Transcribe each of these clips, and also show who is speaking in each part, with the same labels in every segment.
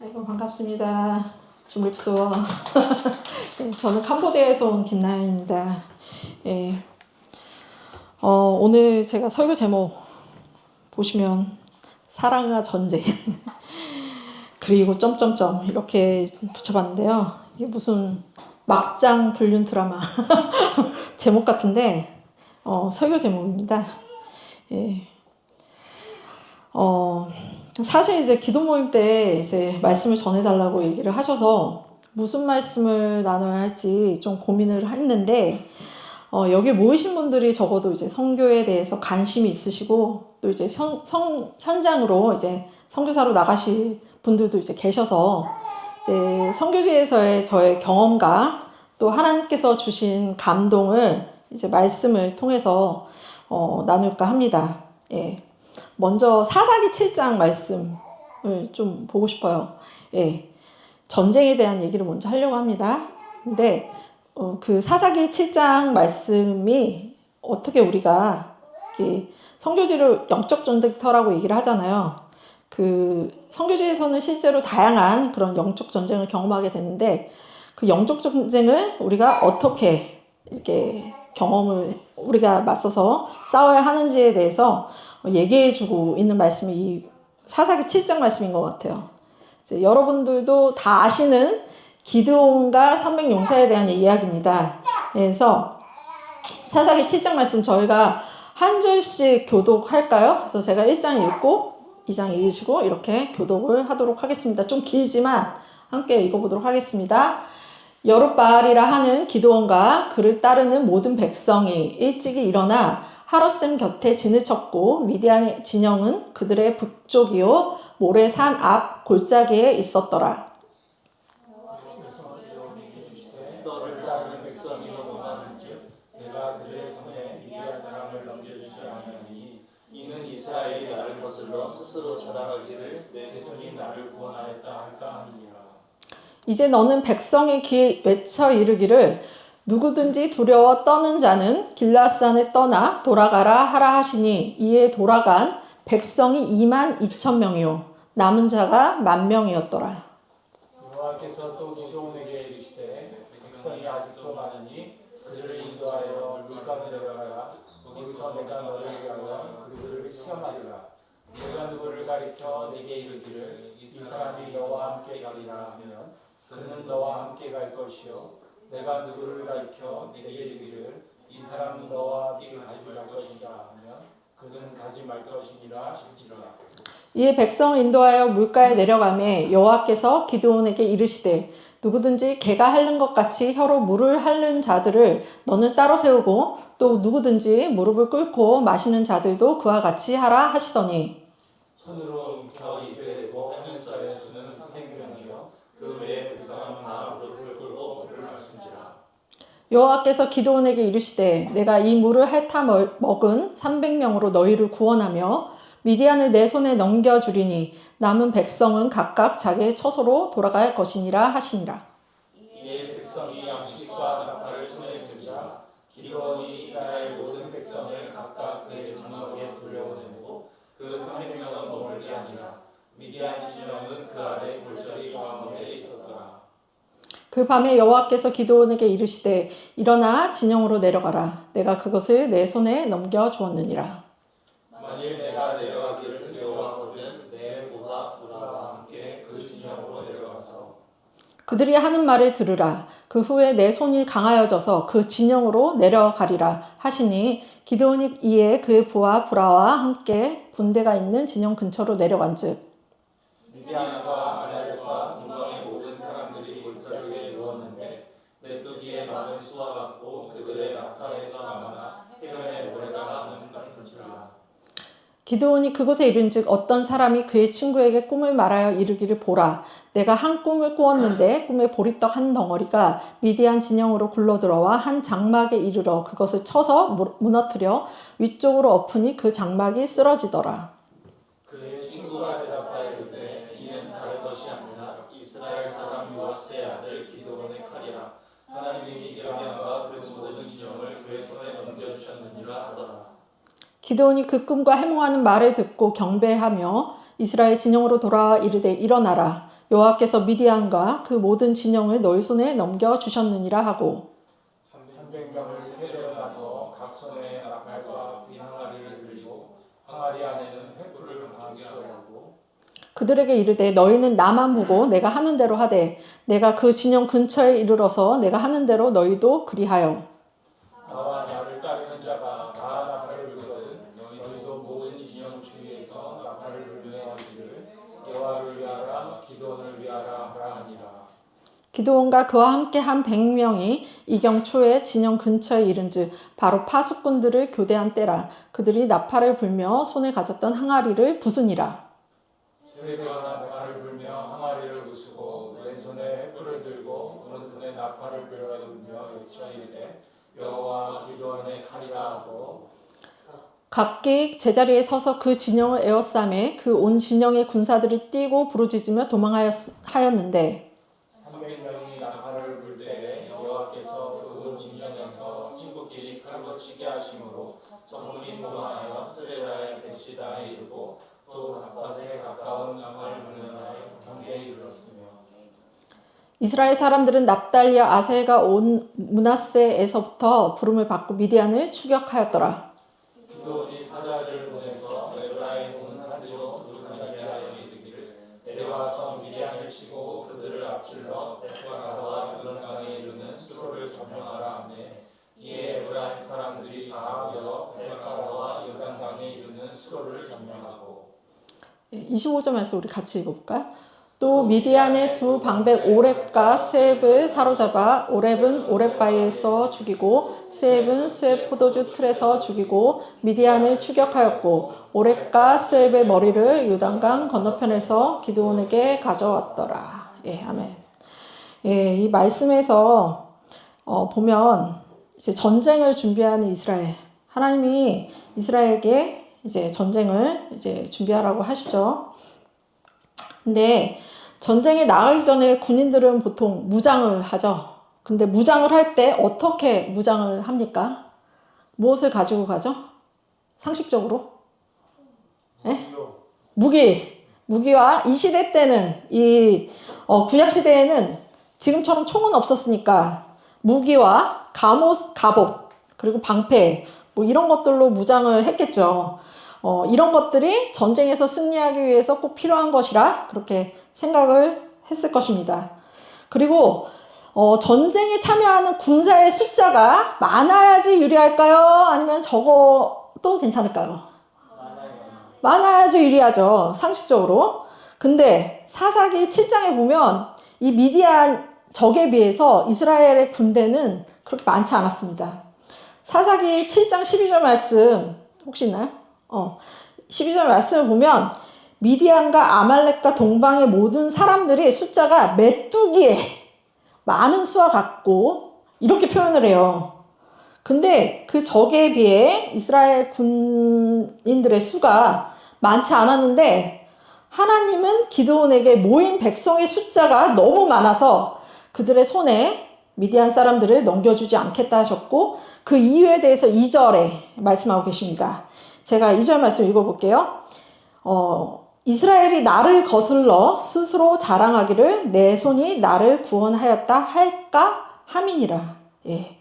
Speaker 1: 아이고 반갑습니다. 주립수어. 네, 저는 캄보디아에서 온 김나연입니다. 예, 오늘 제가 설교 제목 보시면 사랑과 전쟁 그리고 점점점 이렇게 붙여봤는데요. 이게 무슨 막장 불륜 드라마 제목 같은데 설교 제목입니다. 예. 사실 이제 기도 모임 때 이제 말씀을 전해달라고 얘기를 하셔서 무슨 말씀을 나눠야 할지 좀 고민을 했는데, 여기 모이신 분들이 적어도 이제 선교에 대해서 관심이 있으시고, 또 이제 현장으로 이제 선교사로 나가실 분들도 이제 계셔서, 이제 선교지에서의 저의 경험과 또 하나님께서 주신 감동을 이제 말씀을 통해서, 나눌까 합니다. 예. 먼저 사사기 7장 말씀을 좀 보고 싶어요. 예. 전쟁에 대한 얘기를 먼저 하려고 합니다. 근데 그 사사기 7장 말씀이 어떻게 우리가 선교지를 영적 전쟁터라고 얘기를 하잖아요. 그 선교지에서는 실제로 다양한 그런 영적 전쟁을 경험하게 되는데, 그 영적 전쟁을 우리가 어떻게 이렇게 경험을 우리가 맞서서 싸워야 하는지에 대해서 얘기해주고 있는 말씀이 이 사사기 7장 말씀인 것 같아요. 이제 여러분들도 다 아시는 기드온과 300용사에 대한 이야기입니다. 그래서 사사기 7장 말씀 저희가 한 절씩 교독할까요? 그래서 제가 1장 읽고 2장 읽으시고 이렇게 교독을 하도록 하겠습니다. 좀 길지만 함께 읽어보도록 하겠습니다. 여룻바알이라 하는 기드온과 그를 따르는 모든 백성이 일찍이 일어나 하롯셈 곁에 진을 쳤고, 미디안의 진영은 그들의 북쪽이요 모레산 앞 골짜기에 있었더라.
Speaker 2: 너를 따르는 백성이 너무 많은즉 내가 그의 손에 미디안 사람을 넘겨주지 아니하니 이는 이스라엘이 나를 거슬러 스스로 자랑하기를 내 손이 나를 구원하였다 할까 하니라.
Speaker 1: 이제 너는 백성의 귀에 외쳐 이르기를 누구든지 두려워 떠는 자는 길라앗산을 떠나 돌아가라 하라 하시니, 이에 돌아간 백성이 22,000명이요 남은 자가 10,000명이었더라.
Speaker 2: 여호와께서 또 기드온에게 이르시되 백성이 아직도 많으니 그들을 인도하여 물가 내려가라. 거기서 내가 너를 위하여 그들을 시험하리라. 내가 누구를 가리켜 네게 이르기를 이 사람이 너와 함께 가리라 하면 그는 너와 함께 갈 것이요, 내가 누구를 가리켜 네게 이르기를 이 사람은 너와 함께 가지 말 것이다 하면 그는 가지 말 것이니라 하시리라.
Speaker 1: 이에 백성을 인도하여 물가에 내려가매 여호와께서 기드온에게 이르시되 누구든지 개가 핥는 것 같이 혀로 물을 핥는 자들을 너는 따로 세우고, 또 누구든지 무릎을 꿇고 마시는 자들도 그와 같이 하라 하시더니,
Speaker 2: 손으로 움켜 입에 대고 핥는 자의 수는 300명이요 그 외의 백성은 다 무릎을 꿇고 물을 마신지라.
Speaker 1: 여호와께서 기드온에게 이르시되 내가 이 물을 핥아 먹은 300명으로 너희를 구원하며 미디안을 내 손에 넘겨주리니 남은 백성은 각각 자기의 처소로 돌아갈 것이니라 하시니라.
Speaker 2: 이에 백성이 양식과 나팔을 손에 들자 기드온이 이스라엘 모든 백성을 각각 그의 장막에 돌려보내고 그 300명은 머물게 하니라. 미디안 진영은 그 아래 골짜기 가운데 있었더라.
Speaker 1: 그 밤에 여호와께서 기드온에게 이르시되 일어나 진영으로 내려가라. 내가 그것을 내 손에 넘겨 주었느니라.
Speaker 2: 만일 내가 내려가기를 두려워하거든 내 부하 부라와 함께 그 진영으로 내려가서
Speaker 1: 그들이 하는 말을 들으라. 그 후에 내 손이 강하여져서 그 진영으로 내려가리라 하시니, 기드온이 이에 그의 부하 부라와 함께 군대가 있는 진영 근처로 내려간즉
Speaker 2: 미디안과 아말렉과 동방의 모든 사람들이 골짜기에 누웠는데 메뚜기의 많은 수와 같고 그들의 낙타에서 나마나 해변의 모래가 나는 같은지라.
Speaker 1: 기드온이 그곳에 이른즉 어떤 사람이 그의 친구에게 꿈을 말하여 이르기를 보라, 내가 한 꿈을 꾸었는데 꿈에 보리떡 한 덩어리가 미디안 진영으로 굴러들어와 한 장막에 이르러 그것을 쳐서 무너뜨려 위쪽으로 엎으니 그 장막이 쓰러지더라.
Speaker 2: 그의 친구가 대답하여 이르되 이는 다른 것이 아니라 이스라엘 사람 요아스의 아들 기드온의 칼이라. 하나님이 미디안과 그 모든 진영을 그의 손에 넘겨주셨느니라 하더라.
Speaker 1: 기드온이 그 꿈과 해몽하는 말을 듣고 경배하며 이스라엘 진영으로 돌아와 이르되 일어나라. 여호와께서 미디안과 그 모든 진영을 너희 손에 넘겨주셨느니라 하고
Speaker 2: 300명을 세례로 나누어 각 손에 나팔과 빈 항아리를 들리고 항아리 안에는 횃불을 방치하고
Speaker 1: 그들에게 이르되 너희는 나만 보고 내가 하는 대로 하되 내가 그 진영 근처에 이르러서 내가 하는 대로 너희도 그리하여
Speaker 2: 나와 나를 따르는 자가 다 나팔을 불거든 너희도 모든 진영 주위에서 나팔을 불며 하기를 여호와를 위하라 기도원을 위하라 하라 하니라.
Speaker 1: 기드온과 그와 함께 한 100명이 이경 초에 진영 근처에 이른즉 바로 파수꾼들을 교대한 때라. 그들이 나팔을 불며 손에 가졌던 항아리를 부수니라.
Speaker 2: 세례가 나팔을 불며 항아리를 부수고 왼손에 횃불을 들고 오른손에 나팔을 불며 외쳐 이르되 여호와 기도원의 칼이라 하고
Speaker 1: 각기 제자리에 서서 그 진영을 에워싸매 그 온 진영의 군사들이 뛰고 부르짖으며 도망하였는데
Speaker 2: 300명이 나팔을 불 때에 여호와께서 그 온 진영에서 친구끼리 칼로 치게 하심으로 전문이 도망하여 스레라의 베시다에 이르고 또 다밧에 가까운 나팔문에 경계에 이르렀으며
Speaker 1: 이스라엘 사람들은 납달리와 아셀과 온 므낫세에서부터 부름을 받고 미디안을 추격하였더라.
Speaker 2: 기도원이 사자를 보내서 에브라임 온 산지로 누르나게 하여 이르기를 내려와서 미디안을 치고 그들을 앞질러 벳바가와 요단강에 이르는 수로를 점령하라 하매 이에 에브라임 사람들이 다 모여 벳바가와 요단강에 이르는 수로를 점령하고
Speaker 1: 25절에서 우리 같이 읽어볼까요? 또 미디안의 두 방백 오렙과 스웹을 사로잡아 오렙은 오렙바위에서 죽이고 스웹은 스웹 포도주 틀에서 죽이고 미디안을 추격하였고 오렙과 스웹의 머리를 요단강 건너편에서 기드온에게 가져왔더라. 예, 아멘. 예, 이 말씀에서 보면 이제 전쟁을 준비하는 이스라엘, 하나님이 이스라엘에게 이제 전쟁을 이제 준비하라고 하시죠. 근데 전쟁에 나가기 전에 군인들은 보통 무장을 하죠. 근데 무장을 할 때 어떻게 무장을 합니까? 무엇을 가지고 가죠? 상식적으로? 네? 무기와 이 시대 때는 구약 시대에는 지금처럼 총은 없었으니까 무기와 갑옷 그리고 방패 뭐 이런 것들로 무장을 했겠죠. 이런 것들이 전쟁에서 승리하기 위해서 꼭 필요한 것이라 그렇게 생각을 했을 것입니다. 그리고 전쟁에 참여하는 군사의 숫자가 많아야지 유리할까요? 아니면 적어도 괜찮을까요? 많아야지 유리하죠. 상식적으로. 근데 사사기 7장에 보면 이 미디안 적에 비해서 이스라엘의 군대는 그렇게 많지 않았습니다. 사사기 7장 12절 말씀 혹시 있나요? 12절 말씀을 보면 미디안과 아말렉과 동방의 모든 사람들이 숫자가 메뚜기에 많은 수와 같고 이렇게 표현을 해요. 근데 그 적에 비해 이스라엘 군인들의 수가 많지 않았는데 하나님은 기드온에게 모인 백성의 숫자가 너무 많아서 그들의 손에 미디안 사람들을 넘겨주지 않겠다 하셨고 그 이유에 대해서 2절에 말씀하고 계십니다. 제가 2절 말씀 읽어볼게요. 이스라엘이 나를 거슬러 스스로 자랑하기를 내 손이 나를 구원하였다 할까 함이니라. 예.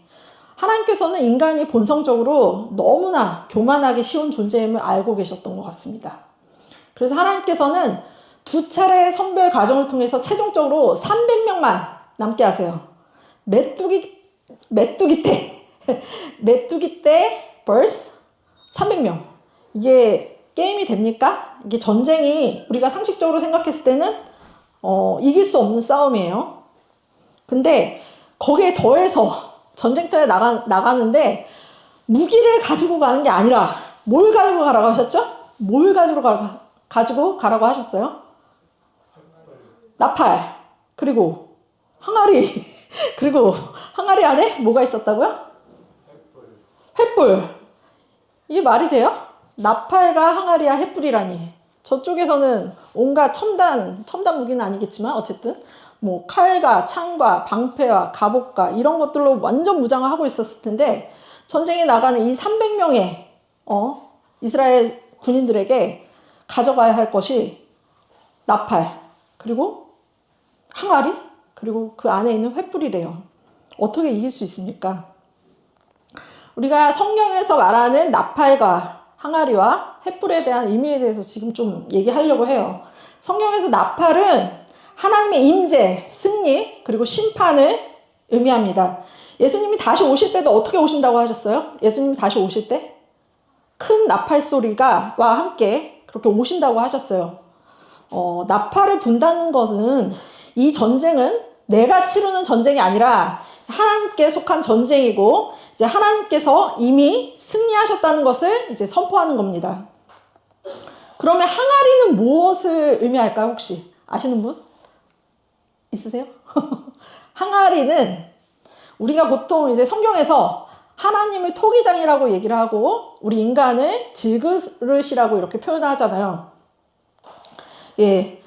Speaker 1: 하나님께서는 인간이 본성적으로 너무나 교만하기 쉬운 존재임을 알고 계셨던 것 같습니다. 그래서 하나님께서는 2차례의 선별 과정을 통해서 최종적으로 300명만 남게 하세요. 메뚜기 때 birth 300명. 이게 게임이 됩니까? 이게 전쟁이 우리가 상식적으로 생각했을 때는 이길 수 없는 싸움이에요. 근데 거기에 더해서 전쟁터에 나가는데 무기를 가지고 가는 게 아니라 뭘 가지고 가라고 하셨죠? 뭘 가지고 가라고 하셨어요? 나팔, 그리고 항아리, 그리고 항아리 안에 뭐가 있었다고요? 횃불. 이게 말이 돼요? 나팔과 항아리와 횃불이라니. 저쪽에서는 온갖 첨단 무기는 아니겠지만 어쨌든 뭐 칼과 창과 방패와 갑옷과 이런 것들로 완전 무장을 하고 있었을 텐데 전쟁에 나가는 이 300명의 이스라엘 군인들에게 가져가야 할 것이 나팔 그리고 항아리 그리고 그 안에 있는 횃불이래요. 어떻게 이길 수 있습니까? 우리가 성경에서 말하는 나팔과 항아리와 횃불에 대한 의미에 대해서 지금 좀 얘기하려고 해요. 성경에서 나팔은 하나님의 임재, 승리, 그리고 심판을 의미합니다. 예수님이 다시 오실 때도 어떻게 오신다고 하셨어요? 예수님이 다시 오실 때? 큰 나팔 소리가 와 함께 그렇게 오신다고 하셨어요. 나팔을 분다는 것은 이 전쟁은 내가 치르는 전쟁이 아니라 하나님께 속한 전쟁이고 이제 하나님께서 이미 승리하셨다는 것을 이제 선포하는 겁니다. 그러면 항아리는 무엇을 의미할까요? 혹시 아시는 분 있으세요? 항아리는 우리가 보통 이제 성경에서 하나님을 토기장이라고 얘기를 하고 우리 인간을 질그릇이라고 이렇게 표현하잖아요. 예,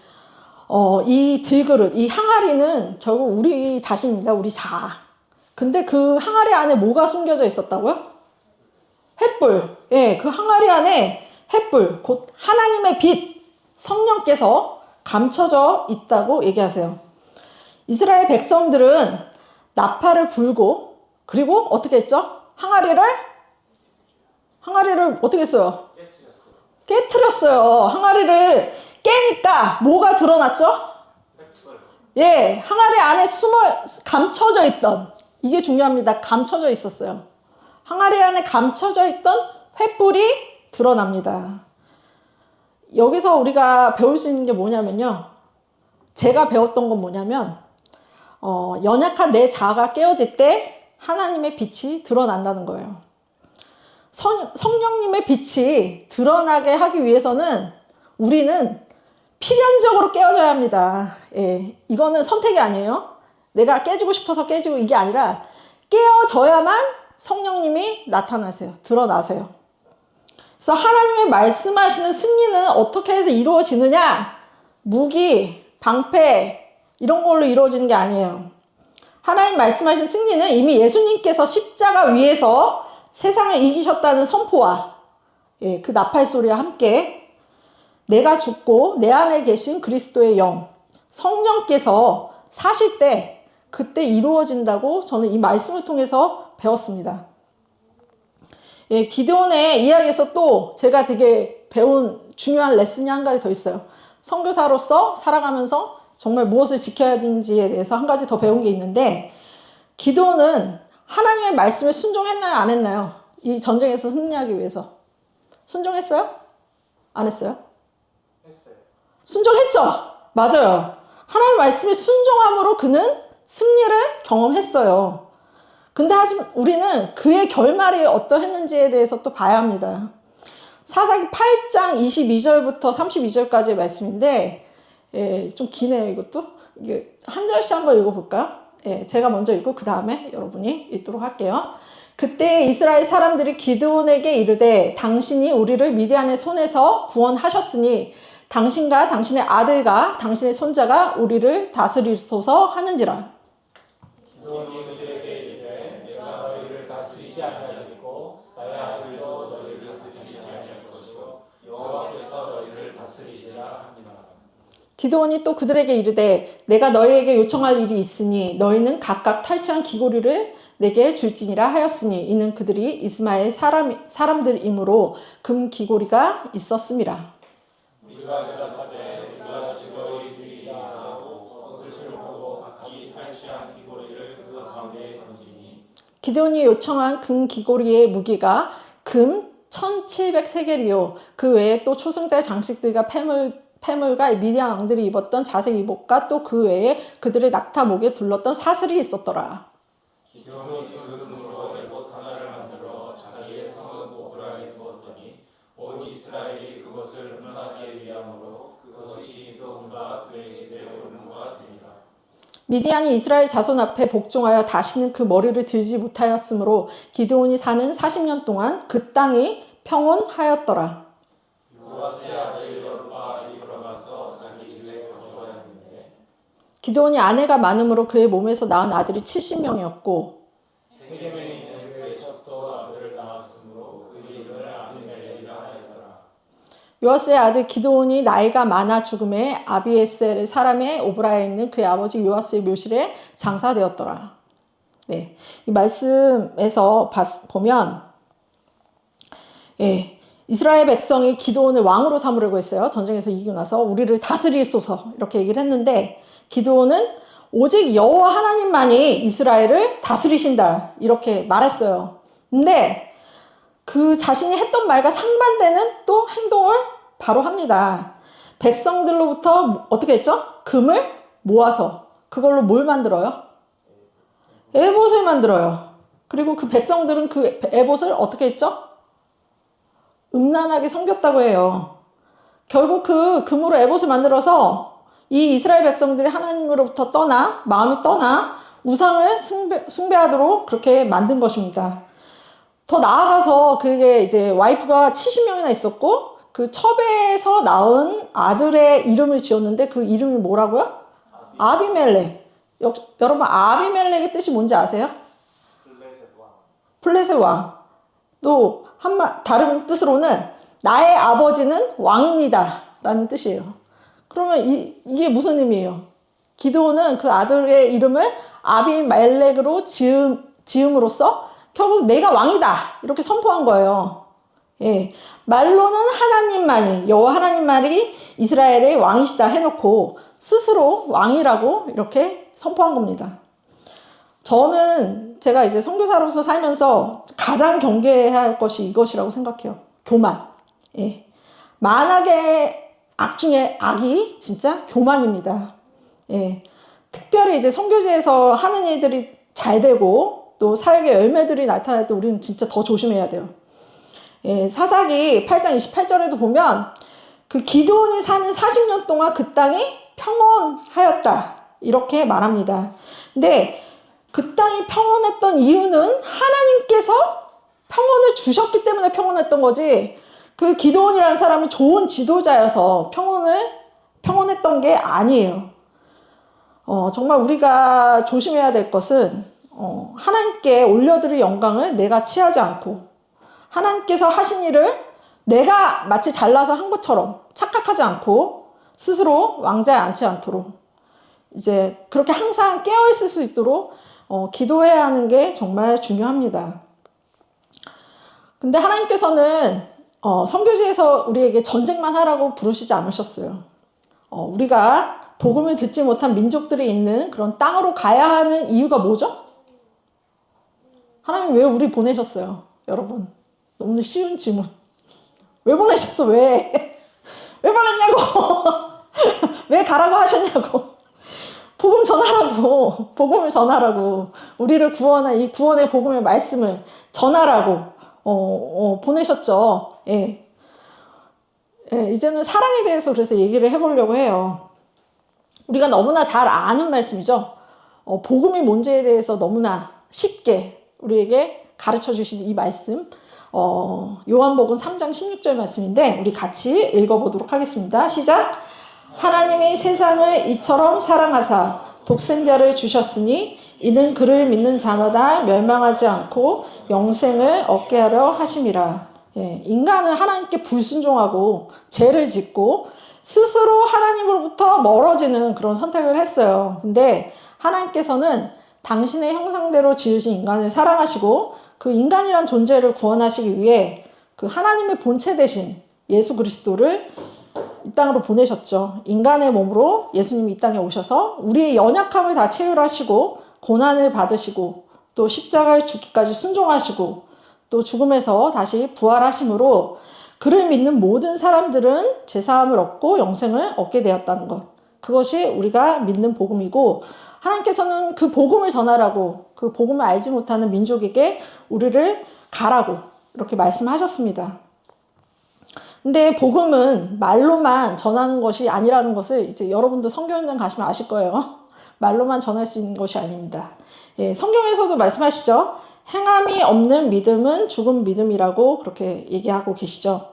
Speaker 1: 이 질그릇, 이 항아리는 결국 우리 자신입니다. 우리 자아. 근데 그 항아리 안에 뭐가 숨겨져 있었다고요? 횃불. 예, 그 항아리 안에 횃불, 곧 하나님의 빛, 성령께서 감춰져 있다고 얘기하세요. 이스라엘 백성들은 나팔을 불고 그리고 어떻게 했죠? 항아리를 어떻게 했어요? 깨트렸어요. 항아리를 깨니까 뭐가 드러났죠? 예, 항아리 안에 감춰져 있던, 이게 중요합니다. 감춰져 있었어요. 항아리 안에 감춰져 있던 횃불이 드러납니다. 여기서 우리가 배울 수 있는 게 뭐냐면요. 제가 배웠던 건 뭐냐면 연약한 내 자아가 깨어질 때 하나님의 빛이 드러난다는 거예요. 성령님의 빛이 드러나게 하기 위해서는 우리는 필연적으로 깨어져야 합니다. 예, 이거는 선택이 아니에요. 내가 깨지고 싶어서 깨지고 이게 아니라 깨어져야만 성령님이 나타나세요. 드러나세요. 그래서 하나님의 말씀하시는 승리는 어떻게 해서 이루어지느냐? 무기, 방패 이런 걸로 이루어지는 게 아니에요. 하나님 말씀하신 승리는 이미 예수님께서 십자가 위에서 세상을 이기셨다는 선포와 그 나팔 소리와 함께 내가 죽고 내 안에 계신 그리스도의 영, 성령께서 사실 때 그때 이루어진다고 저는 이 말씀을 통해서 배웠습니다. 예, 기드온의 이야기에서 또 제가 되게 배운 중요한 레슨이 한 가지 더 있어요. 선교사로서 살아가면서 정말 무엇을 지켜야 되는지에 대해서 한 가지 더 배운 게 있는데 기드온은 하나님의 말씀에 순종했나요? 안 했나요? 이 전쟁에서 승리하기 위해서. 순종했어요? 안 했어요?
Speaker 2: 했어요.
Speaker 1: 순종했죠? 맞아요. 하나님의 말씀에 순종함으로 그는 승리를 경험했어요. 근데 하지만 우리는 그의 결말이 어떠했는지에 대해서 또 봐야 합니다. 사사기 8장 22절부터 32절까지의 말씀인데 좀 기네요, 이것도. 이게 한 절씩 한번 읽어볼까요? 제가 먼저 읽고 그 다음에 여러분이 읽도록 할게요. 그때 이스라엘 사람들이 기드온에게 이르되 당신이 우리를 미디안의 손에서 구원하셨으니 당신과 당신의 아들과 당신의 손자가 우리를 다스리소서 하는지라.
Speaker 2: 기드온이 그들에게 이르되 내가 너희를 다스리지 아니하겠고 나의 아들도 너희를 다스리지 아니할 것이요 여호와께서 너희를 다스리시라 하니라.
Speaker 1: 기드온이 또 그들에게 이르되 내가 너희에게 요청할 일이 있으니 너희는 각각 탈취한 귀고리를 내게 줄지니라 하였으니 이는 그들이 이스마엘 사람들이므로 금 귀고리가 있었음이라.
Speaker 2: 우리가 대답하되 우리가 즐거이 드리게 하고 그것을 보고 각기 탈취한 귀고리를 그 가운데에 던지니
Speaker 1: 기드온이 요청한 금 귀고리의 무기가 금 1700세겔이요. 그 외에 또 초승달 장식들과 패물과 미디안 왕들이 입었던 자색 이복과 또 그 외에 그들의 낙타 목에 둘렀던 사슬이 있었더라.
Speaker 2: 기드온이 그 금으로 에봇 하나를 만들어 자기의 성읍 오브라에 두었더니 온 이스라엘이 그것을 흠나게 위함으로 그것이 기드온과 그의 집에 올무가 되니라.
Speaker 1: 미디안이 이스라엘 자손 앞에 복종하여 다시는 그 머리를 들지 못하였으므로 기드온이 사는 40년 동안 그 땅이 평온하였더라.
Speaker 2: 요아스의 아들 여룹바알이 돌아가서 자기 집에 거주하였는데
Speaker 1: 기드온이 아내가 많음으로 그의 몸에서 낳은 아들이 70명이었고
Speaker 2: 세겜에 있는 그의 첩도 아들을 낳았으므로 그 이름을 아비멜렉이라 하였더라.
Speaker 1: 요아스의 아들 기드온이 나이가 많아 죽음에 아비에셀 사람의 오브라에 있는 그의 아버지 요아스의 묘실에 장사되었더라. 네, 이 말씀에서 보면 이스라엘 백성이 기드온을 왕으로 삼으려고 했어요. 전쟁에서 이기고 나서 우리를 다스리소서 이렇게 얘기를 했는데 기드온은 오직 여호와 하나님만이 이스라엘을 다스리신다 이렇게 말했어요. 근데 그 자신이 했던 말과 상반되는 또 행동을 바로 합니다. 백성들로부터 어떻게 했죠? 금을 모아서 그걸로 뭘 만들어요? 에봇을 만들어요. 그리고 그 백성들은 그 에봇을 어떻게 했죠? 음란하게 섬겼다고 해요. 결국 그 금으로 에봇을 만들어서 이 이스라엘 백성들이 하나님으로부터 마음이 떠나 우상을 숭배하도록 그렇게 만든 것입니다. 더 나아가서 그게 이제 와이프가 70명이나 있었고 그 첩에서 낳은 아들의 이름을 지었는데 그 이름이 뭐라고요? 아비멜렉. 여러분 아비멜렉의 뜻이 뭔지 아세요? 블레셋 왕. 또 다른 뜻으로는 나의 아버지는 왕입니다 라는 뜻이에요. 그러면 이게 무슨 의미예요? 기드온은 그 아들의 이름을 아비멜렉으로 지음으로써 결국 내가 왕이다 이렇게 선포한 거예요. 말로는 하나님만이 여호와 하나님만이 이스라엘의 왕이시다 해놓고 스스로 왕이라고 이렇게 선포한 겁니다. 저는 제가 이제 선교사로서 살면서 가장 경계해야 할 것이 이것이라고 생각해요. 교만. 만악의 악 중에 악이 진짜 교만입니다. 특별히 이제 선교지에서 하는 일들이 잘 되고 또 사역의 열매들이 나타날 때 우리는 진짜 더 조심해야 돼요. 사사기 8장 28절에도 보면 그 기드온이 사는 40년 동안 그 땅이 평온하였다 이렇게 말합니다. 근데 그 땅이 평온했던 이유는 하나님께서 평온을 주셨기 때문에 평온했던 거지 그 기드온이라는 사람이 좋은 지도자여서 평온했던 게 아니에요. 정말 우리가 조심해야 될 것은 하나님께 올려드릴 영광을 내가 취하지 않고 하나님께서 하신 일을 내가 마치 잘나서 한 것처럼 착각하지 않고 스스로 왕자에 앉지 않도록 이제 그렇게 항상 깨어있을 수 있도록 기도해야 하는 게 정말 중요합니다. 근데 하나님께서는 선교지에서 우리에게 전쟁만 하라고 부르시지 않으셨어요. 우리가 복음을 듣지 못한 민족들이 있는 그런 땅으로 가야 하는 이유가 뭐죠? 하나님 왜 우리 보내셨어요? 여러분 너무 쉬운 질문. 왜 보내셨어? 왜 보냈냐고. 왜 가라고 하셨냐고. 복음을 전하라고 우리를 구원한 이 구원의 복음의 말씀을 전하라고 보내셨죠. 이제는 사랑에 대해서 그래서 얘기를 해보려고 해요. 우리가 너무나 잘 아는 말씀이죠. 복음이 뭔지에 대해서 너무나 쉽게 우리에게 가르쳐 주신 이 말씀 요한복음 3장 16절 말씀인데 우리 같이 읽어보도록 하겠습니다. 시작. 하나님이 세상을 이처럼 사랑하사 독생자를 주셨으니 이는 그를 믿는 자마다 멸망하지 않고 영생을 얻게 하려 하심이라. 인간은 하나님께 불순종하고 죄를 짓고 스스로 하나님으로부터 멀어지는 그런 선택을 했어요. 근데 하나님께서는 당신의 형상대로 지으신 인간을 사랑하시고 그 인간이란 존재를 구원하시기 위해 그 하나님의 본체 대신 예수 그리스도를 이 땅으로 보내셨죠. 인간의 몸으로 예수님이 이 땅에 오셔서 우리의 연약함을 다 체휼하시고 고난을 받으시고 또 십자가에 죽기까지 순종하시고 또 죽음에서 다시 부활하심으로 그를 믿는 모든 사람들은 죄사함을 얻고 영생을 얻게 되었다는 것. 그것이 우리가 믿는 복음이고 하나님께서는 그 복음을 전하라고 그 복음을 알지 못하는 민족에게 우리를 가라고 이렇게 말씀하셨습니다. 근데 복음은 말로만 전하는 것이 아니라는 것을 이제 여러분도 선교 현장 가시면 아실 거예요. 말로만 전할 수 있는 것이 아닙니다. 성경에서도 말씀하시죠. 행함이 없는 믿음은 죽은 믿음이라고 그렇게 얘기하고 계시죠.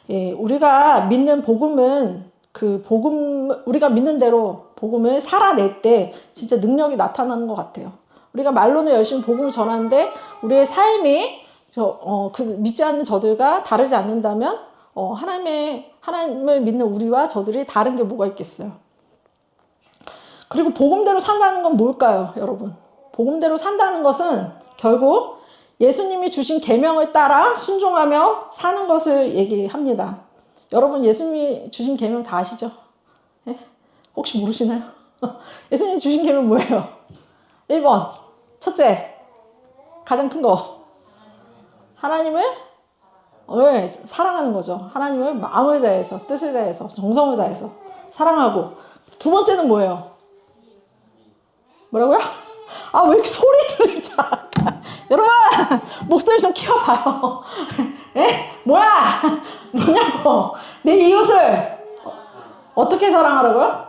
Speaker 1: 우리가 믿는 복음은 우리가 믿는 대로 복음을 살아낼 때 진짜 능력이 나타나는 것 같아요. 우리가 말로는 열심히 복음을 전하는데 우리의 삶이 믿지 않는 저들과 다르지 않는다면 하나님을 믿는 우리와 저들이 다른 게 뭐가 있겠어요? 그리고 복음대로 산다는 건 뭘까요, 여러분? 복음대로 산다는 것은 결국 예수님이 주신 계명을 따라 순종하며 사는 것을 얘기합니다. 여러분 예수님이 주신 계명 다 아시죠? 예? 혹시 모르시나요? 예수님이 주신 계명 뭐예요? 1번 첫째 가장 큰 거 하나님을 사랑하는 거죠. 하나님을 마음을 다해서 뜻을 다해서 정성을 다해서 사랑하고 두 번째는 뭐예요? 뭐라고요? 아, 왜 이렇게 소리 들리지? 여러분, 목소리 좀 키워봐요. 에? 뭐냐고. 내 이웃을 어떻게 사랑하라고요?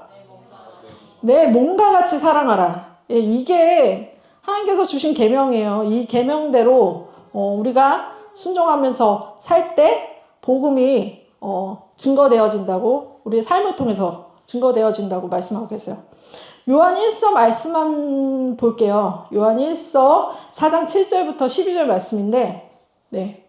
Speaker 1: 내 몸과 같이 사랑하라. 예, 이게 하나님께서 주신 계명이에요. 이 계명대로 우리가 순종하면서 살 때 복음이 증거되어진다고, 우리의 삶을 통해서 증거되어진다고 말씀하고 계세요. 요한 1서 말씀만 볼게요. 요한 1서 4장 7절부터 12절 말씀인데, 네.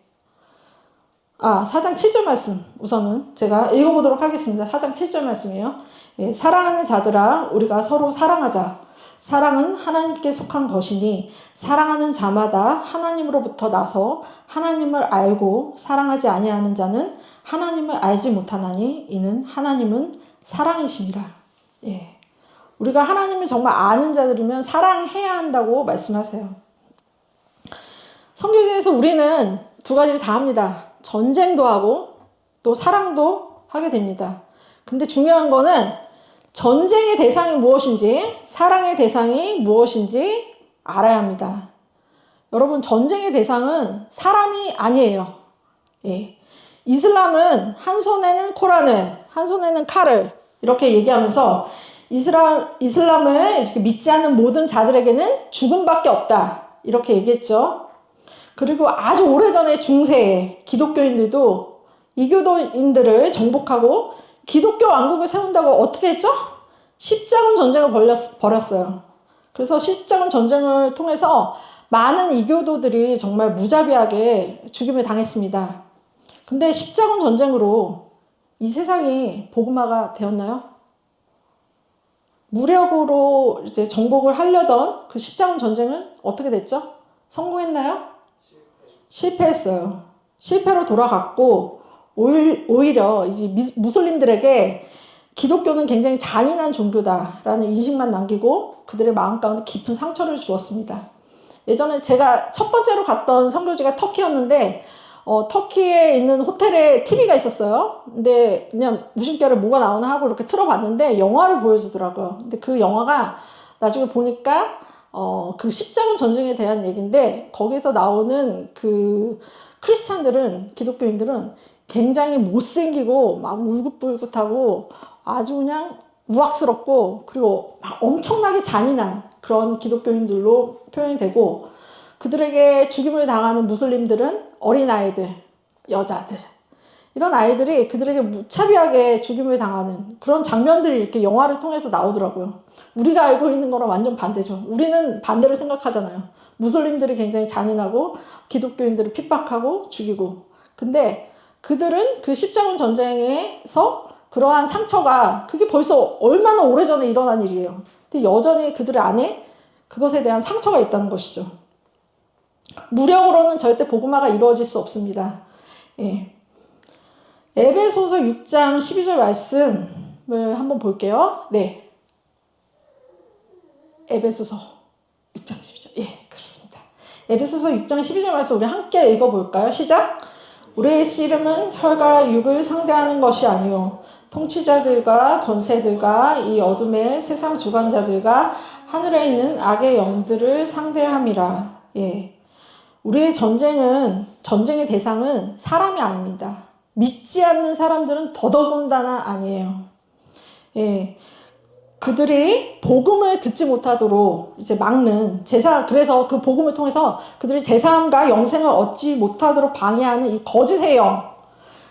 Speaker 1: 4장 7절 말씀 우선은 제가 읽어보도록 하겠습니다. 4장 7절 말씀이에요. 예, 사랑하는 자들아 우리가 서로 사랑하자. 사랑은 하나님께 속한 것이니 사랑하는 자마다 하나님으로부터 나서 하나님을 알고 사랑하지 아니하는 자는 하나님을 알지 못하나니 이는 하나님은 사랑이심이라. 예. 우리가 하나님을 정말 아는 자들이면 사랑해야 한다고 말씀하세요. 성경에서 우리는 두 가지를 다 합니다. 전쟁도 하고 또 사랑도 하게 됩니다. 근데 중요한 거는 전쟁의 대상이 무엇인지 사랑의 대상이 무엇인지 알아야 합니다. 여러분 전쟁의 대상은 사람이 아니에요. 예. 이슬람은 한 손에는 코란을 한 손에는 칼을 이렇게 얘기하면서 이슬람을 이렇게 믿지 않는 모든 자들에게는 죽음밖에 없다. 이렇게 얘기했죠. 그리고 아주 오래전에 중세에 기독교인들도 이교도인들을 정복하고 기독교 왕국을 세운다고 어떻게 했죠? 십자군 전쟁을 벌였어요. 그래서 십자군 전쟁을 통해서 많은 이교도들이 정말 무자비하게 죽임을 당했습니다. 근데 십자군 전쟁으로 이 세상이 복음화가 되었나요? 무력으로 이제 정복을 하려던 그 십자군 전쟁은 어떻게 됐죠? 성공했나요? 실패했어요. 실패로 돌아갔고 오히려 이제 무슬림들에게 기독교는 굉장히 잔인한 종교다라는 인식만 남기고 그들의 마음 가운데 깊은 상처를 주었습니다. 예전에 제가 첫 번째로 갔던 선교지가 터키였는데 터키에 있는 호텔에 TV가 있었어요. 근데 그냥 무심결에 뭐가 나오나 하고 이렇게 틀어봤는데 영화를 보여주더라고요. 근데 그 영화가 나중에 보니까 그 십자군 전쟁에 대한 얘기인데 거기서 나오는 그 크리스찬들은 기독교인들은 굉장히 못생기고 막 울긋불긋하고 아주 그냥 우악스럽고 그리고 막 엄청나게 잔인한 그런 기독교인들로 표현이 되고 그들에게 죽임을 당하는 무슬림들은 어린아이들, 여자들 이런 아이들이 그들에게 무차별하게 죽임을 당하는 그런 장면들이 이렇게 영화를 통해서 나오더라고요. 우리가 알고 있는 거랑 완전 반대죠. 우리는 반대로 생각하잖아요. 무슬림들이 굉장히 잔인하고 기독교인들을 핍박하고 죽이고 근데 그들은 그 십자군 전쟁에서 그러한 상처가 그게 벌써 얼마나 오래전에 일어난 일이에요. 근데 여전히 그들 안에 그것에 대한 상처가 있다는 것이죠. 무력으로는 절대 복음화가 이루어질 수 없습니다. 예. 에베소서 6장 12절 말씀을 한번 볼게요. 네. 에베소서 6장 12절. 예, 그렇습니다. 에베소서 6장 12절 말씀 우리 함께 읽어볼까요? 시작! 우리의 씨름은 혈과 육을 상대하는 것이 아니요 통치자들과 권세들과 이 어둠의 세상 주관자들과 하늘에 있는 악의 영들을 상대함이라. 예. 우리의 전쟁의 대상은 사람이 아닙니다. 믿지 않는 사람들은 더더군다나 아니에요. 예. 그들이 복음을 듣지 못하도록 이제 막는 그래서 그 복음을 통해서 그들이 제사함과 영생을 얻지 못하도록 방해하는 이 거짓의 영,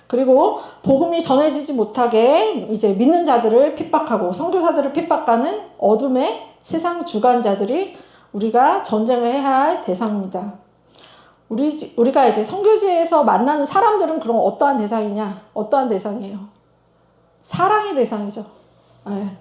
Speaker 1: 그리고 복음이 전해지지 못하게 이제 믿는 자들을 핍박하고 선교사들을 핍박하는 어둠의 세상 주관자들이 우리가 전쟁을 해야 할 대상입니다. 우리가 이제 선교지에서 만나는 사람들은 그럼 어떠한 대상이냐? 어떠한 대상이에요? 사랑의 대상이죠. 네.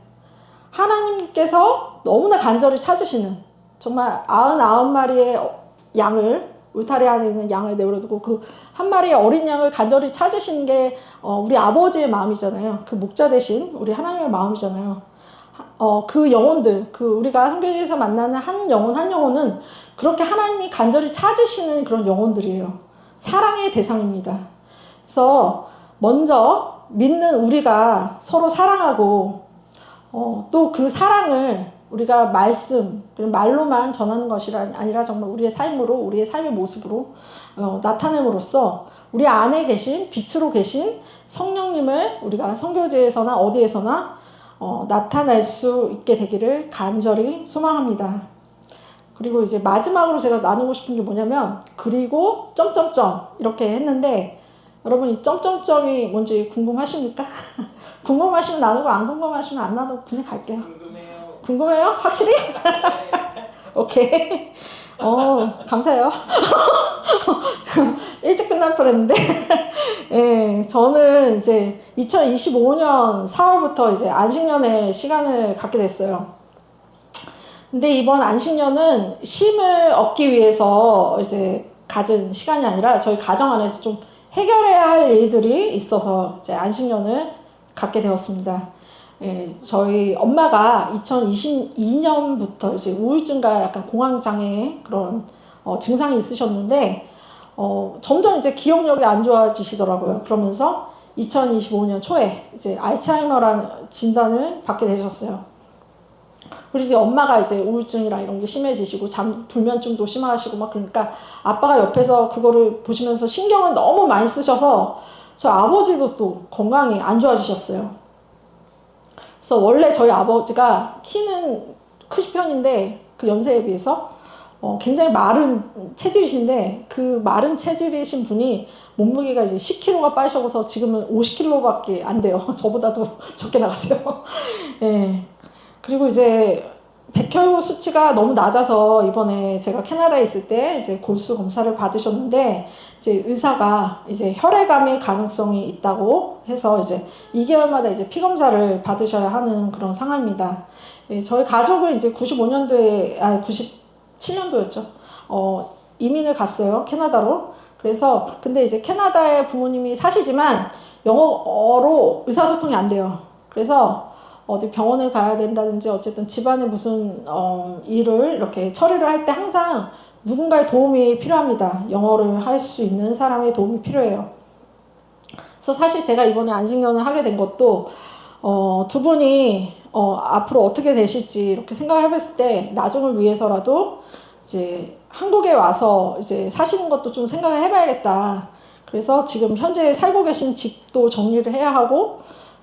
Speaker 1: 하나님께서 너무나 간절히 찾으시는, 정말 99마리의 양을, 울타리 안에 있는 양을 내버려두고 그 한 마리의 어린 양을 간절히 찾으시는 게 우리 아버지의 마음이잖아요. 그 목자 되신 우리 하나님의 마음이잖아요. 그 영혼들, 우리가 선교지에서 만나는 한 영혼 한 영혼은 그렇게 하나님이 간절히 찾으시는 그런 영혼들이에요. 사랑의 대상입니다. 그래서 먼저 믿는 우리가 서로 사랑하고 또 그 사랑을 우리가 말로만 전하는 것이 아니라 정말 우리의 삶으로, 우리의 삶의 모습으로 나타냄으로써 우리 안에 계신, 빛으로 계신 성령님을 우리가 선교지에서나 어디에서나 나타낼 수 있게 되기를 간절히 소망합니다. 그리고 이제 마지막으로 제가 나누고 싶은 게 뭐냐면, 그리고 점점점 이렇게 했는데, 여러분 이 점점점이 뭔지 궁금하십니까? 궁금하시면 나누고, 안 궁금하시면 안 나누고 그냥 갈게요.
Speaker 2: 궁금해요.
Speaker 1: 궁금해요? 확실히? 오케이. 감사해요. 일찍 끝날 뻔했는데. 예, 저는 이제 2025년 4월부터 이제 안식년의 시간을 갖게 됐어요. 근데 이번 안식년은 쉼을 얻기 위해서 이제 가진 시간이 아니라 저희 가정 안에서 좀 해결해야 할 일들이 있어서 이제 안식년을 갖게 되었습니다. 예, 저희 엄마가 2022년부터 이제 우울증과 약간 공황장애 그런 증상이 있으셨는데, 점점 이제 기억력이 안 좋아지시더라고요. 그러면서 2025년 초에 이제 알츠하이머라는 진단을 받게 되셨어요. 그리고 이제 엄마가 이제 우울증이랑 이런 게 심해지시고 불면증도 심하시고 막, 그러니까 아빠가 옆에서 그거를 보시면서 신경을 너무 많이 쓰셔서 저 아버지도 또 건강이 안 좋아지셨어요. 그래서 원래 저희 아버지가 키는 크신 편인데 그 연세에 비해서 굉장히 마른 체질이신데, 그 마른 체질이신 분이 몸무게가 이제 10kg가 빠지셔서 지금은 50kg밖에 안 돼요. 저보다도 적게 나가세요. 예. 그리고 이제 백혈구 수치가 너무 낮아서 이번에 제가 캐나다에 있을 때 이제 골수 검사를 받으셨는데, 이제 의사가 이제 혈액암의 가능성이 있다고 해서 이제 2개월마다 이제 피 검사를 받으셔야 하는 그런 상황입니다. 예, 저희 가족은 이제 97년도였죠. 이민을 갔어요. 캐나다로. 그래서 근데 이제 캐나다에 부모님이 사시지만 영어로 의사소통이 안 돼요. 그래서 어디 병원을 가야 된다든지 어쨌든 집안에 무슨 일을 이렇게 처리를 할 때 항상 누군가의 도움이 필요합니다. 영어를 할 수 있는 사람의 도움이 필요해요. 그래서 사실 제가 이번에 안식년을 하게 된 것도 두 분이 앞으로 어떻게 되실지 이렇게 생각을 해봤을 때 나중을 위해서라도 이제 한국에 와서 이제 사시는 것도 좀 생각을 해봐야겠다. 그래서 지금 현재 살고 계신 집도 정리를 해야 하고,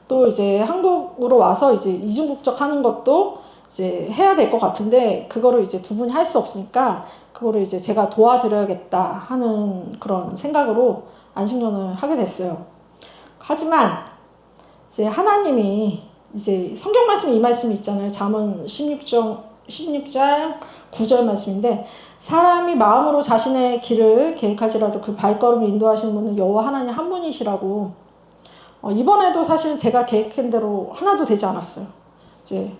Speaker 1: 또 이제 한국으로 와서 이제 이중국적 하는 것도 이제 해야 될 것 같은데, 그거를 이제 두 분이 할 수 없으니까 그거를 이제 제가 도와드려야겠다 하는 그런 생각으로 안식년을 하게 됐어요. 하지만 이제 하나님이 이제 성경 말씀, 이 말씀이 있잖아요. 잠언 16장 9절 말씀인데, 사람이 마음으로 자신의 길을 계획하지라도 그 발걸음을 인도하시는 분은 여호와 하나님 한 분이시라고. 이번에도 사실 제가 계획한 대로 하나도 되지 않았어요. 이제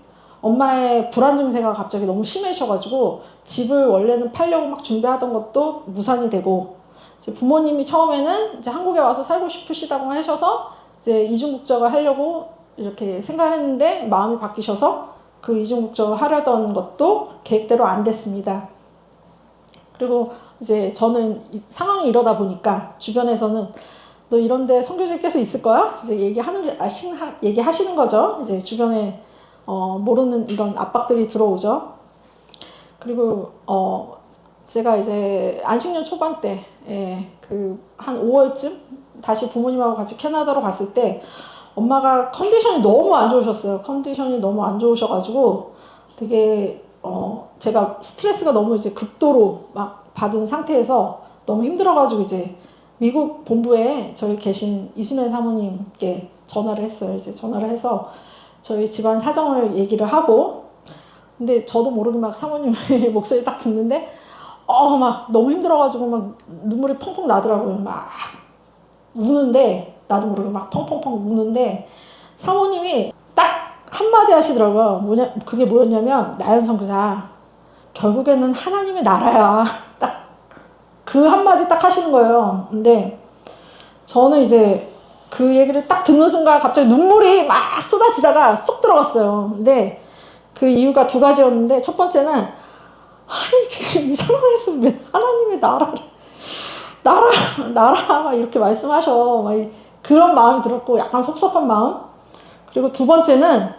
Speaker 1: 엄마의 불안 증세가 갑자기 너무 심해셔가지고 집을 원래는 팔려고 막 준비하던 것도 무산이 되고, 이제 부모님이 처음에는 이제 한국에 와서 살고 싶으시다고 하셔서 이제 이중국적을 하려고 이렇게 생각을 했는데 마음이 바뀌셔서 그 이중국적을 하려던 것도 계획대로 안 됐습니다. 그리고 이제 저는 상황이 이러다 보니까 주변에서는 너 이런데 선교사께서 있을 거야? 이제 얘기하시는 거죠. 이제 주변에 모르는 이런 압박들이 들어오죠. 그리고 제가 이제 안식년 초반 때, 한 5월쯤 다시 부모님하고 같이 캐나다로 갔을 때 엄마가 컨디션이 너무 안 좋으셨어요. 컨디션이 너무 안 좋으셔가지고 되게 제가 스트레스가 너무 이제 극도로 막 받은 상태에서 너무 힘들어가지고 이제 미국 본부에 저희 계신 이순애 사모님께 전화를 했어요. 이제 전화를 해서 저희 집안 사정을 얘기를 하고, 근데 저도 모르게 막 사모님의 목소리 딱 듣는데 막 너무 힘들어가지고 막 눈물이 펑펑 나더라고요. 막 우는데, 나도 모르게 막 펑펑펑 우는데, 사모님이 딱 한마디 하시더라고요. 그게 뭐였냐면, 나연 선교사, 결국에는 하나님의 나라야. 딱 그 한마디 딱 하시는 거예요. 근데 저는 이제 그 얘기를 딱 듣는 순간 갑자기 눈물이 막 쏟아지다가 쏙 들어갔어요. 근데 그 이유가 두 가지였는데, 첫 번째는, 아니, 지금 이 상황에서 왜 하나님의 나라, 막 이렇게 말씀하셔. 막 그런 마음이 들었고, 약간 섭섭한 마음. 그리고 두 번째는,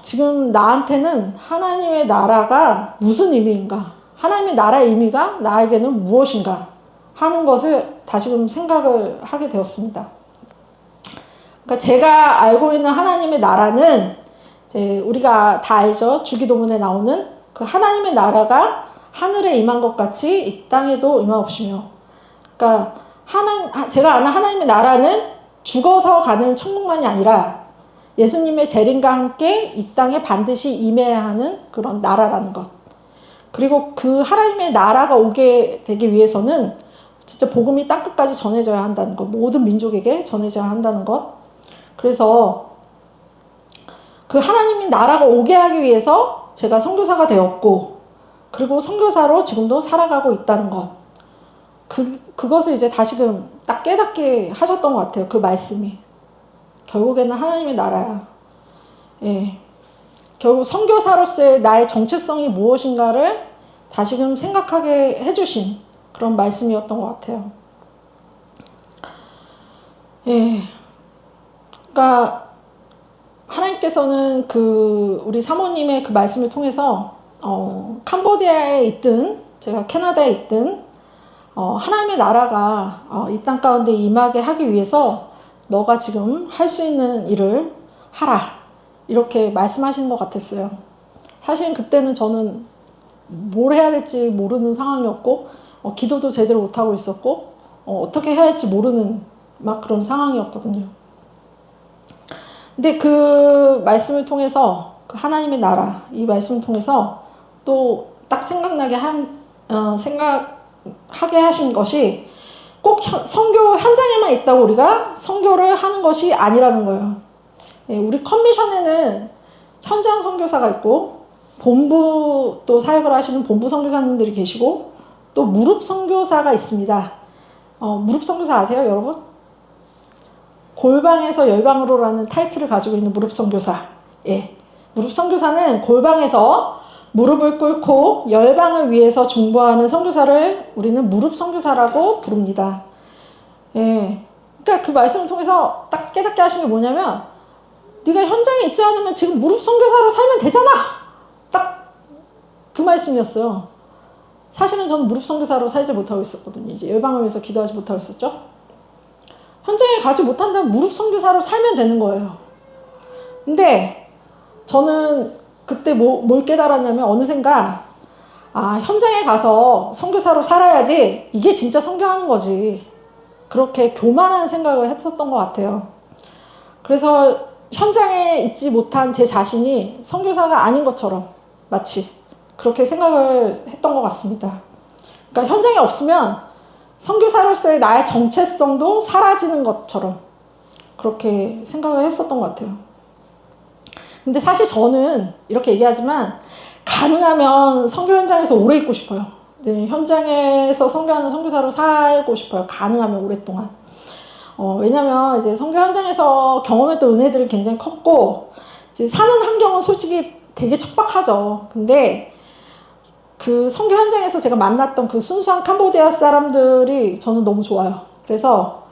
Speaker 1: 지금 나한테는 하나님의 나라가 무슨 의미인가? 하나님의 나라의 의미가 나에게는 무엇인가? 하는 것을 다시금 생각을 하게 되었습니다. 그러니까 제가 알고 있는 하나님의 나라는 이제 우리가 다 알죠. 주기도문에 나오는 그 하나님의 나라가 하늘에 임한 것 같이 이 땅에도 임하옵시며. 그러니까 제가 아는 하나님의 나라는 죽어서 가는 천국만이 아니라 예수님의 재림과 함께 이 땅에 반드시 임해야 하는 그런 나라라는 것. 그리고 그 하나님의 나라가 오게 되기 위해서는 진짜 복음이 땅끝까지 전해져야 한다는 것. 모든 민족에게 전해져야 한다는 것. 그래서 그 하나님의 나라가 오게 하기 위해서 제가 선교사가 되었고, 그리고 선교사로 지금도 살아가고 있다는 것. 그것을 이제 다시금 딱 깨닫게 하셨던 것 같아요. 그 말씀이. 결국에는 하나님의 나라야. 예. 결국 선교사로서의 나의 정체성이 무엇인가를 다시금 생각하게 해주신 그런 말씀이었던 것 같아요. 예. 그러니까 하나님께서는 우리 사모님의 그 말씀을 통해서 캄보디아에 있든 제가 캐나다에 있든 하나님의 나라가 이 땅 가운데 임하게 하기 위해서 너가 지금 할 수 있는 일을 하라. 이렇게 말씀하시는 것 같았어요. 사실 그때는 저는 뭘 해야 될지 모르는 상황이었고, 기도도 제대로 못하고 있었고, 어떻게 해야 할지 모르는 막 그런 상황이었거든요. 근데 그 말씀을 통해서, 그 하나님의 나라, 이 말씀을 통해서 또 딱 생각하게 하신 것이 꼭 선교 현장에만 있다고 우리가 선교를 하는 것이 아니라는 거예요. 예, 우리 컨미션에는 현장 선교사가 있고, 본부 또 사역을 하시는 본부 선교사님들이 계시고, 또 무릎 선교사가 있습니다. 무릎 선교사 아세요, 여러분? 골방에서 열방으로라는 타이틀을 가지고 있는 무릎 선교사. 예, 무릎 선교사는 골방에서 무릎을 꿇고 열방을 위해서 중보하는 선교사를 우리는 무릎 선교사라고 부릅니다. 예, 그러니까 그 말씀을 통해서 딱 깨닫게 하신 게 뭐냐면, 네가 현장에 있지 않으면 지금 무릎 선교사로 살면 되잖아. 딱 그 말씀이었어요. 사실은 저는 무릎 선교사로 살지 못하고 있었거든요. 이제 열방을 위해서 기도하지 못하고 있었죠. 현장에 가지 못한다면 무릎 선교사로 살면 되는 거예요. 근데 저는 그때 뭘 깨달았냐면, 어느샌가 현장에 가서 선교사로 살아야지 이게 진짜 선교하는 거지. 그렇게 교만한 생각을 했었던 것 같아요. 그래서 현장에 있지 못한 제 자신이 선교사가 아닌 것처럼 마치 그렇게 생각을 했던 것 같습니다. 그러니까 현장에 없으면 선교사로서의 나의 정체성도 사라지는 것처럼 그렇게 생각을 했었던 것 같아요. 근데 사실 저는 이렇게 얘기하지만 가능하면 선교 현장에서 오래 있고 싶어요. 네, 현장에서 선교하는 선교사로 살고 싶어요. 가능하면 오랫동안. 왜냐면 이제 선교 현장에서 경험했던 은혜들이 굉장히 컸고, 이제 사는 환경은 솔직히 되게 척박하죠. 근데 그 선교 현장에서 제가 만났던 그 순수한 캄보디아 사람들이 저는 너무 좋아요. 그래서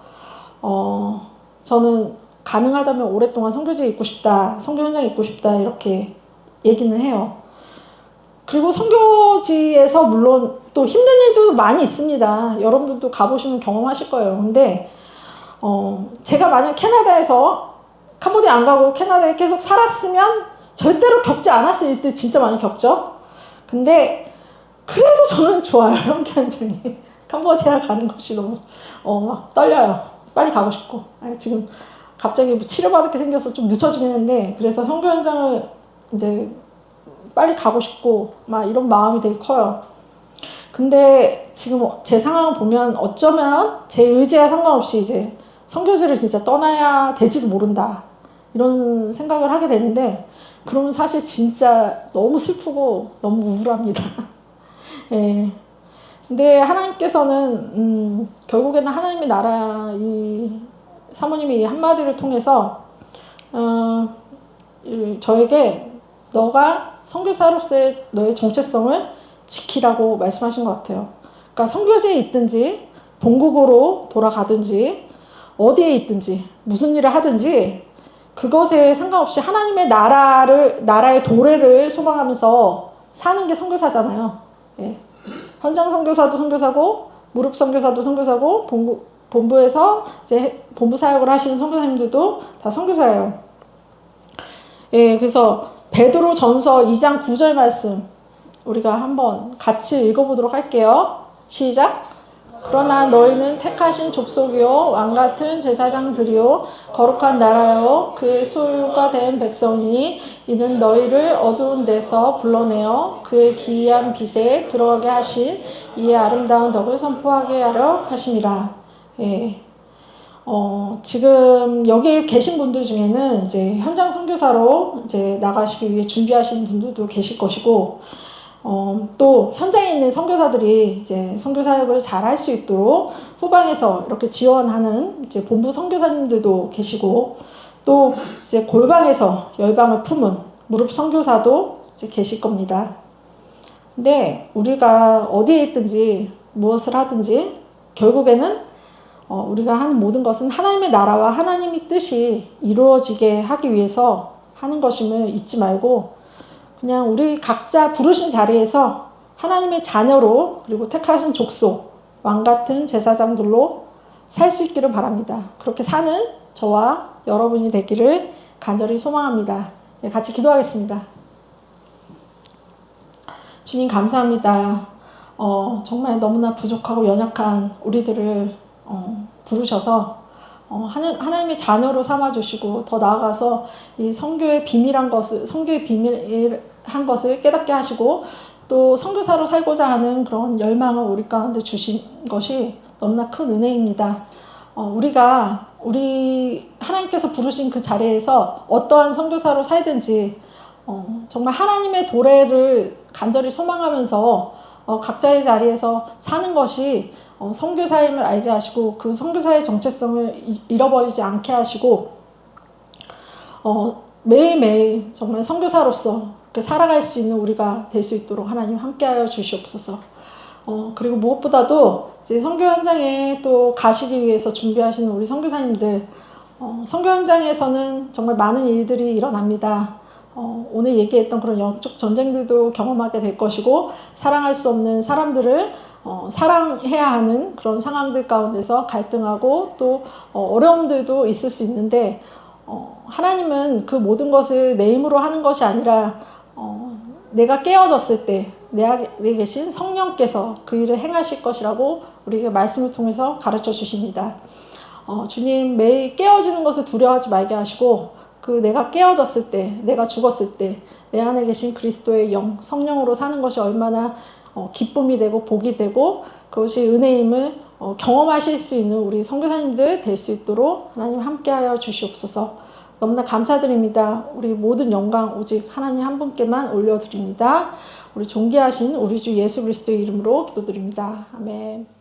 Speaker 1: 저는 가능하다면 오랫동안 선교지에 있고 싶다, 선교 현장에 있고 싶다, 이렇게 얘기는 해요. 그리고 선교지에서 물론 또 힘든 일도 많이 있습니다. 여러분들도 가보시면 경험하실 거예요. 근데 제가 만약 캐나다에서 캄보디아 안 가고 캐나다에 계속 살았으면 절대로 겪지 않았을 일들 진짜 많이 겪죠. 근데 그래도 저는 좋아요. 선교 현장이. 캄보디아 가는 것이 너무 막 떨려요. 빨리 가고 싶고. 지금 갑자기 치료받을 게 생겨서 좀 늦춰지긴 했는데, 그래서 선교 현장을 이제 빨리 가고 싶고 막 이런 마음이 되게 커요. 근데 지금 제 상황을 보면 어쩌면 제 의지와 상관없이 이제 선교지를 진짜 떠나야 될지도 모른다. 이런 생각을 하게 되는데, 그러면 사실 진짜 너무 슬프고 너무 우울합니다. 예. 근데 하나님께서는, 결국에는 하나님의 나라, 이 사모님이 이 한마디를 통해서, 저에게 너가 선교사로서의 너의 정체성을 지키라고 말씀하신 것 같아요. 그러니까 선교지에 있든지, 본국으로 돌아가든지, 어디에 있든지, 무슨 일을 하든지, 그것에 상관없이 하나님의 나라의 도래를 소망하면서 사는 게 선교사잖아요. 예. 현장 선교사도 선교사고, 무릎 선교사도 선교사고, 본부에서 이제 본부 사역을 하시는 선교사님들도 다 선교사예요. 예, 그래서 베드로 전서 2장 9절 말씀 우리가 한번 같이 읽어보도록 할게요. 시작. 그러나 너희는 택하신 족속이요 왕같은 제사장들이요 거룩한 나라요 그의 소유가 된 백성이니 이는 너희를 어두운 데서 불러내어 그의 기이한 빛에 들어가게 하신 이의 아름다운 덕을 선포하게 하려 하심이라. 예. 지금 여기 계신 분들 중에는 이제 현장 선교사로 이제 나가시기 위해 준비하시는 분들도 계실 것이고, 또 현장에 있는 선교사들이 이제 선교 사역을 잘 할 수 있도록 후방에서 이렇게 지원하는 이제 본부 선교사님들도 계시고, 또 이제 골방에서 열방을 품은 무릎 선교사도 이제 계실 겁니다. 근데 우리가 어디에 있든지 무엇을 하든지 결국에는 우리가 하는 모든 것은 하나님의 나라와 하나님의 뜻이 이루어지게 하기 위해서 하는 것임을 잊지 말고 그냥 우리 각자 부르신 자리에서 하나님의 자녀로 그리고 택하신 족속, 왕같은 제사장들로 살 수 있기를 바랍니다. 그렇게 사는 저와 여러분이 되기를 간절히 소망합니다. 같이 기도하겠습니다. 주님 감사합니다. 정말 너무나 부족하고 연약한 우리들을 부르셔서 하나님의 자녀로 삼아주시고 더 나아가서 이 선교의 비밀한 것을 깨닫게 하시고 또 선교사로 살고자 하는 그런 열망을 우리 가운데 주신 것이 너무나 큰 은혜입니다. 우리 하나님께서 부르신 그 자리에서 어떠한 선교사로 살든지 정말 하나님의 도래를 간절히 소망하면서 각자의 자리에서 사는 것이 선교사임을 알게 하시고 그 선교사의 정체성을 잃어버리지 않게 하시고 매일매일 정말 선교사로서 살아갈 수 있는 우리가 될 수 있도록 하나님 함께하여 주시옵소서. 그리고 무엇보다도 이제 선교 현장에 또 가시기 위해서 준비하시는 우리 선교사님들, 선교 현장에서는 정말 많은 일들이 일어납니다. 오늘 얘기했던 그런 영적 전쟁들도 경험하게 될 것이고 사랑할 수 없는 사람들을 사랑해야 하는 그런 상황들 가운데서 갈등하고 또 어려움들도 있을 수 있는데 하나님은 그 모든 것을 내 힘으로 하는 것이 아니라 내가 깨어졌을 때 내 안에 계신 성령께서 그 일을 행하실 것이라고 우리에게 말씀을 통해서 가르쳐 주십니다. 주님 매일 깨어지는 것을 두려워하지 말게 하시고 그 내가 깨어졌을 때 내가 죽었을 때 내 안에 계신 그리스도의 영 성령으로 사는 것이 얼마나 기쁨이 되고 복이 되고 그것이 은혜임을 경험하실 수 있는 우리 선교사님들 될 수 있도록 하나님 함께하여 주시옵소서. 너무나 감사드립니다. 우리 모든 영광 오직 하나님 한 분께만 올려드립니다. 우리 존귀하신 우리 주 예수 그리스도의 이름으로 기도드립니다. 아멘.